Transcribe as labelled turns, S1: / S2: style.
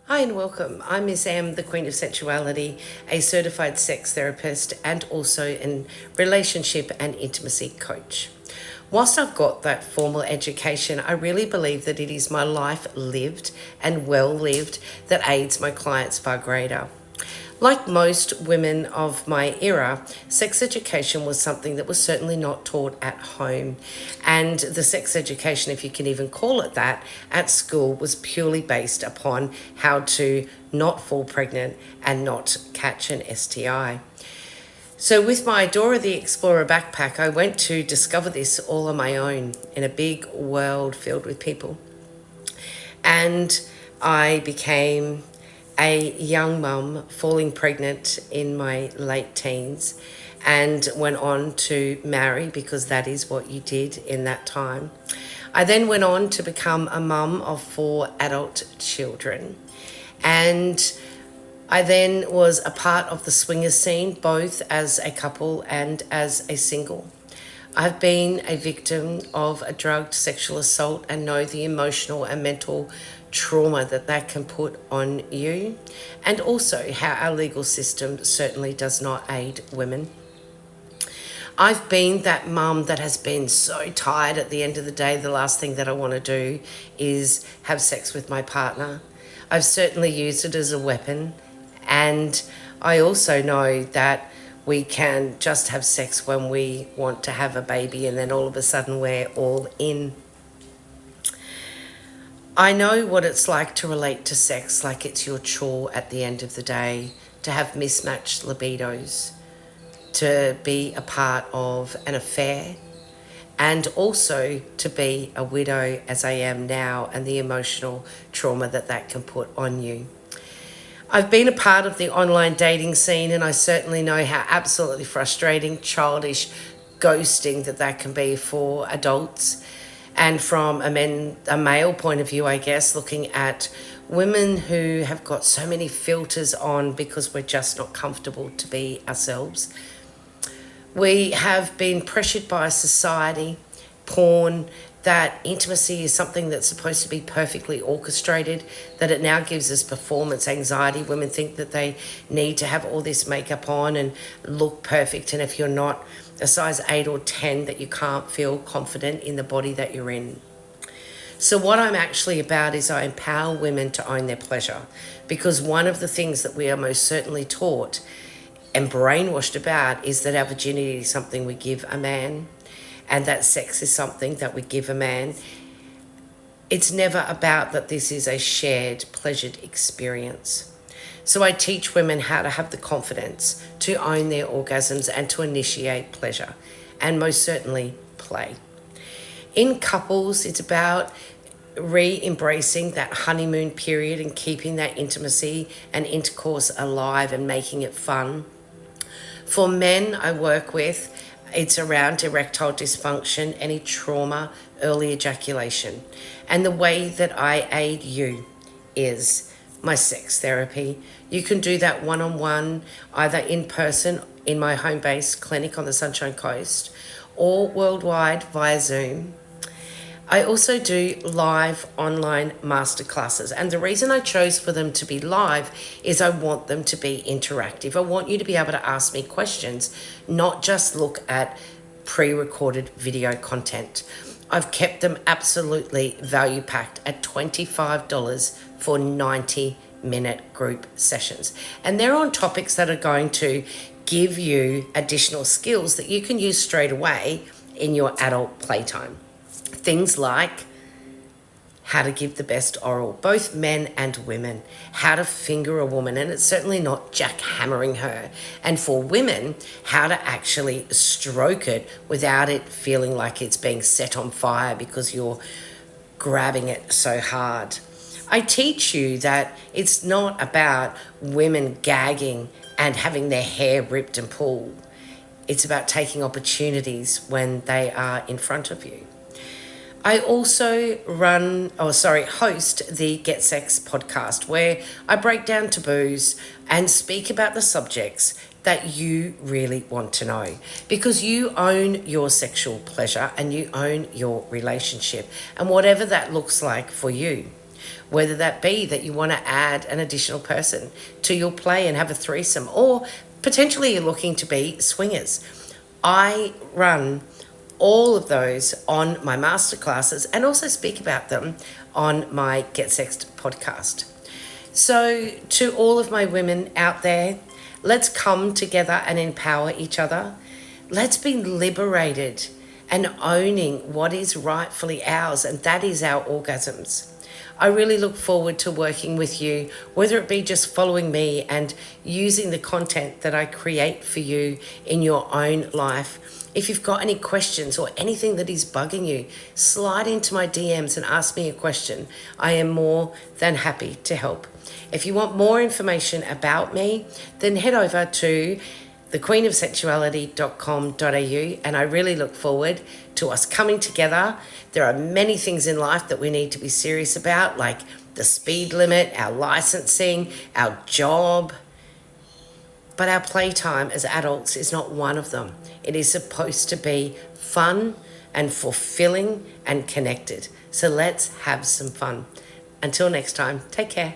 S1: Hi and welcome. I'm Miss M, the Queen of Sensuality, a certified sex therapist and also a relationship and intimacy coach. Whilst I've got that formal education, I really believe that it is my life lived and well lived that aids my clients far greater. Like most women of my era, sex education was something that was certainly not taught at home. And the sex education, if you can even call it that, at school was purely based upon how to not fall pregnant and not catch an STI. So, with my Dora the Explorer backpack, I went to discover this all on my own in a big world filled with people. And I became a young mum falling pregnant in my late teens and went on to marry because that is what you did in that time. I then went on to become a mum of 4 adult children, and I then was a part of the swinger scene, both as a couple and as a single. I've been a victim of a drugged sexual assault and know the emotional and mental trauma that can put on you, and also how our legal system certainly does not aid women. I've been that mum that has been so tired at the end of the day. The last thing that I want to do is have sex with my partner. I've certainly used it as a weapon, and I also know that we can just have sex when we want to have a baby, and then all of a sudden we're all in. I know what it's like to relate to sex like it's your chore at the end of the day, to have mismatched libidos, to be a part of an affair, and also to be a widow as I am now, and the emotional trauma that can put on you. I've been a part of the online dating scene, and I certainly know how absolutely frustrating, childish, ghosting that can be for adults. And from a male point of view, I guess, looking at women who have got so many filters on because we're just not comfortable to be ourselves. We have been pressured by society, porn, that intimacy is something that's supposed to be perfectly orchestrated, that it now gives us performance anxiety. Women think that they need to have all this makeup on and look perfect, and if you're not a size 8 or 10, that you can't feel confident in the body that you're in. So what I'm actually about is I empower women to own their pleasure, because one of the things that we are most certainly taught and brainwashed about is that our virginity is something we give a man, and that sex is something that we give a man. It's never about that this is a shared, pleasured experience. So I teach women how to have the confidence to own their orgasms and to initiate pleasure, and most certainly play. In couples, it's about re-embracing that honeymoon period and keeping that intimacy and intercourse alive and making it fun. For men I work with, it's around erectile dysfunction, any trauma, early ejaculation. And the way that I aid you is my sex therapy. You can do that one-on-one, either in person in my home-based clinic on the Sunshine Coast, or worldwide via Zoom. I also do live online masterclasses, and the reason I chose for them to be live is I want them to be interactive. I want you to be able to ask me questions, not just look at pre-recorded video content. I've kept them absolutely value-packed at $25 for 90-minute group sessions. And they're on topics that are going to give you additional skills that you can use straight away in your adult playtime. Things like how to give the best oral, both men and women, how to finger a woman, and it's certainly not jackhammering her. And for women, how to actually stroke it without it feeling like it's being set on fire because you're grabbing it so hard. I teach you that it's not about women gagging and having their hair ripped and pulled. It's about taking opportunities when they are in front of you. I also host the Get Sex podcast, where I break down taboos and speak about the subjects that you really want to know, because you own your sexual pleasure and you own your relationship, and whatever that looks like for you. whether that be that you want to add an additional person to your play and have a threesome, or potentially you're looking to be swingers. I run all of those on my masterclasses and also speak about them on my Get Sexed podcast. So to all of my women out there, let's come together and empower each other. Let's be liberated and owning what is rightfully ours, and that is our orgasms. I really look forward to working with you, whether it be just following me and using the content that I create for you in your own life. If you've got any questions or anything that is bugging you, slide into my DMs and ask me a question. I am more than happy to help. If you want more information about me, then head over to thequeenofsensuality.com.au, and I really look forward to us coming together. There are many things in life that we need to be serious about, like the speed limit, our licensing, our job. But our playtime as adults is not one of them. It is supposed to be fun and fulfilling and connected. So let's have some fun. Until next time, take care.